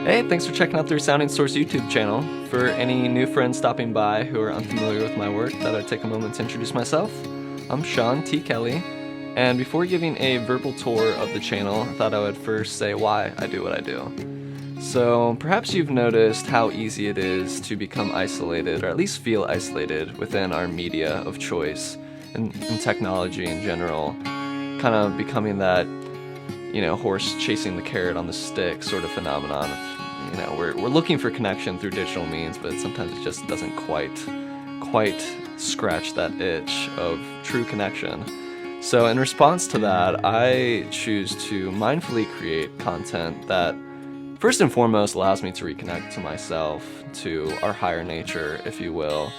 Hey, thanks for checking out the ReSounding Source YouTube channel. For any new friends stopping by who are unfamiliar with my work, thought I'd take a moment to introduce myself. I'm Sean T. Kelly, and before giving a verbal tour of the channel, I thought I would first say why I do what I do. So, perhaps you've noticed how easy it is to become isolated, or at least feel isolated, within our media of choice and technology in general, kind of becoming that horse chasing the carrot on the stick sort of phenomenon. We're looking for connection through digital means, but sometimes it just doesn't quite scratch that itch of true connection. So in response to that, I choose to mindfully create content that first and foremost allows me to reconnect to myself, to our higher nature, if you will.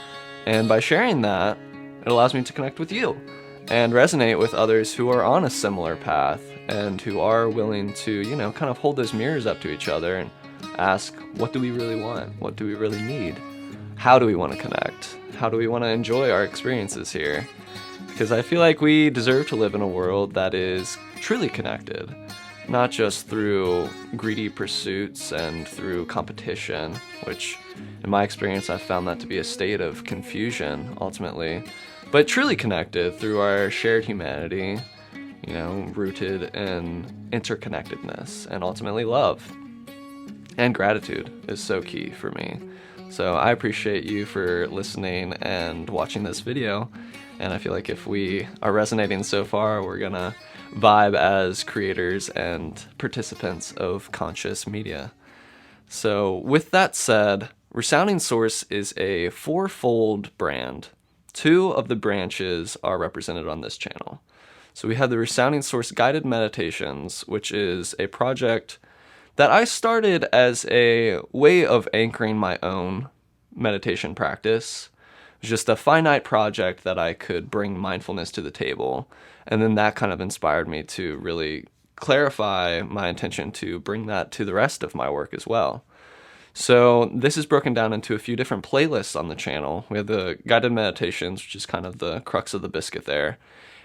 And by sharing that, it allows me to connect with you and resonate with others who are on a similar path and who are willing to, kind of hold those mirrors up to each other and ask, what do we really want? What do we really need? How do we want to connect? How do we want to enjoy our experiences here? Because I feel like we deserve to live in a world that is truly connected, not just through greedy pursuits and through competition, which in my experience I've found that to be a state of confusion ultimately, but truly connected through our shared humanity, rooted in interconnectedness and ultimately love. And gratitude is so key for me. So I appreciate you for listening and watching this video. And I feel like if we are resonating so far, we're gonna vibe as creators and participants of conscious media. So with that said, ReSounding Source is a fourfold brand. Two of the branches are represented on this channel. So we have the ReSounding Source Guided Meditations, which is a project that I started as a way of anchoring my own meditation practice. It was just a finite project that I could bring mindfulness to the table. And then that kind of inspired me to really clarify my intention to bring that to the rest of my work as well. So this is broken down into a few different playlists on the channel. We have the guided meditations, which is kind of the crux of the biscuit there.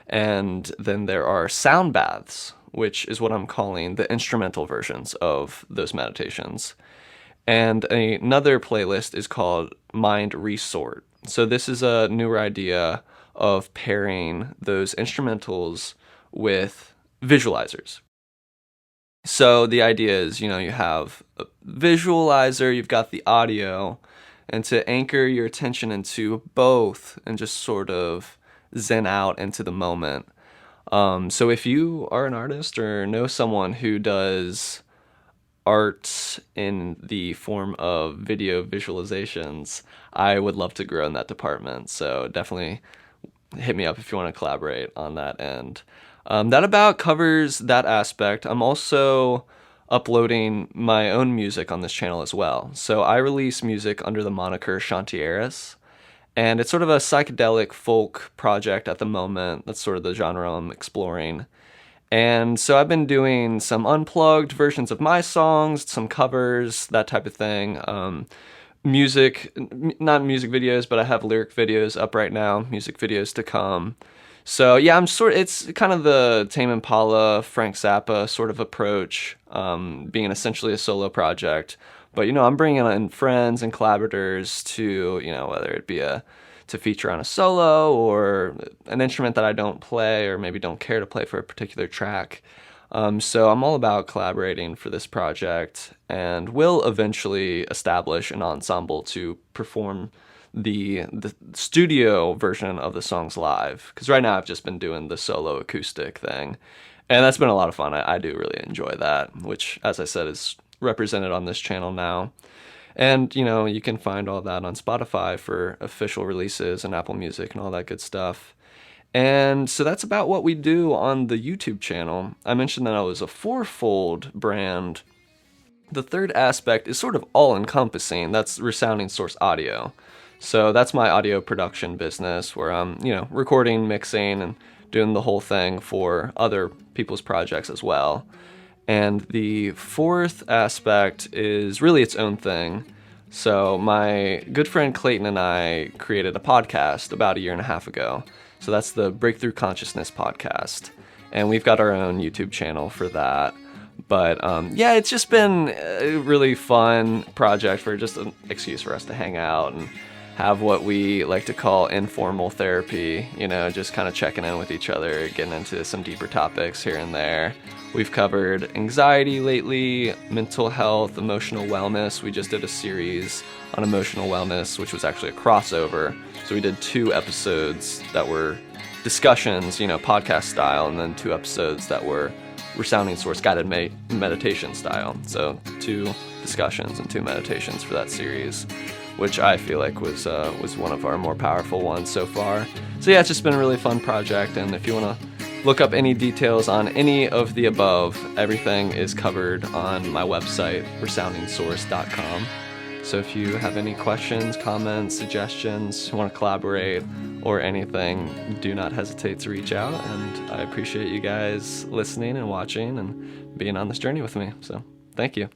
And then there are sound baths, which is what I'm calling the instrumental versions of those meditations. And another playlist is called Mind Resort. So this is a newer idea of pairing those instrumentals with visualizers. So the idea is, you have a visualizer, you've got the audio, and to anchor your attention into both and just sort of zen out into the moment. So if you are an artist or know someone who does art in the form of video visualizations, I would love to grow in that department. So definitely hit me up if you want to collaborate on that end. That about covers that aspect. I'm also uploading my own music on this channel as well. So I release music under the moniker Shantieris. And it's sort of a psychedelic folk project at the moment. That's sort of the genre I'm exploring. And so I've been doing some unplugged versions of my songs, some covers, that type of thing. Music, not music videos, but I have lyric videos up right now, music videos to come. So yeah, it's kind of the Tame Impala, Frank Zappa sort of approach, being essentially a solo project. But, I'm bringing in friends and collaborators to, whether it be to feature on a solo or an instrument that I don't play or maybe don't care to play for a particular track. So I'm all about collaborating for this project and will eventually establish an ensemble to perform the studio version of the songs live. Because right now I've just been doing the solo acoustic thing. And that's been a lot of fun. I do really enjoy that, which, as I said, is represented on this channel now. And, you can find all that on Spotify for official releases and Apple Music and all that good stuff. And so that's about what we do on the YouTube channel. I mentioned that I was a fourfold brand. The third aspect is sort of all-encompassing. That's ReSounding Source Audio. So that's my audio production business where I'm, recording, mixing, and doing the whole thing for other people's projects as well. And the fourth aspect is really its own thing. So my good friend Clayton and I created a podcast about 1.5 years ago. So that's the Breakthrough Consciousness podcast. And we've got our own YouTube channel for that. But yeah, it's just been a really fun project for just an excuse for us to hang out and have what we like to call informal therapy, just kind of checking in with each other, getting into some deeper topics here and there. We've covered anxiety lately, mental health, emotional wellness. We just did a series on emotional wellness, which was actually a crossover. So we did 2 episodes that were discussions, podcast style, and then 2 episodes that were ReSounding Source guided meditation style. So 2 discussions and 2 meditations for that series, which I feel like was one of our more powerful ones so far. So yeah, it's just been a really fun project, and if you want to look up any details on any of the above, everything is covered on my website, ReSoundingSource.com. So if you have any questions, comments, suggestions, want to collaborate, or anything, do not hesitate to reach out, and I appreciate you guys listening and watching and being on this journey with me. So thank you.